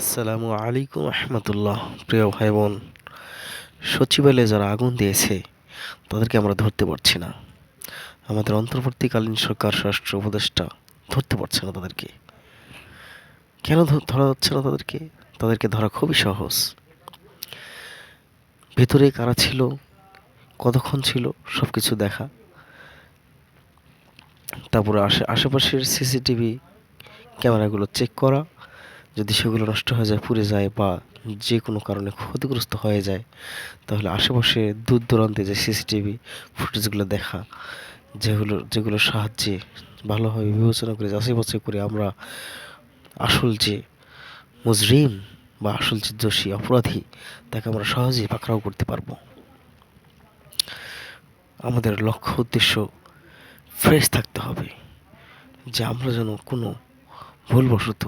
আসসালামু আলাইকুম রহমতুল্লাহ। প্রিয় ভাই বোন, সচিবালয়ে যারা আগুন দিয়েছে তাদেরকে আমরা ধরতে পারছি না। আমাদের অন্তর্বর্তীকালীন সরকার স্বরাষ্ট্র উপদেষ্টা ধরতে পারছে না তাদেরকে। কেন ধরা যাচ্ছে না তাদেরকে? তাদেরকে ধরা খুবই সহজ। ভেতরে কারা ছিল, কতক্ষণ ছিল, সব কিছু দেখা। তারপরে আশেপাশের সিসিটিভি ক্যামেরাগুলো চেক করা। যদি সেগুলো নষ্ট হয়ে যায়, পুড়ে যায় বা যে কোনো কারণে ক্ষতিগ্রস্ত হয়ে যায়, তাহলে আশেপাশে দূর দূরান্তে যে সিসিটিভি ফুটেজগুলো দেখা, যেগুলোর সাহায্যে ভালোভাবে বিবেচনা করে যাচাই বাছাই করে আমরা আসল যে মুজরিম বা আসল যে দোষী অপরাধী তাকে আমরা সহজেই পাকড়াও করতে পারবো। আমাদের লক্ষ্য উদ্দেশ্য ফ্রেশ থাকতে হবে, যে আমরা যেন কোনো ভুলবশত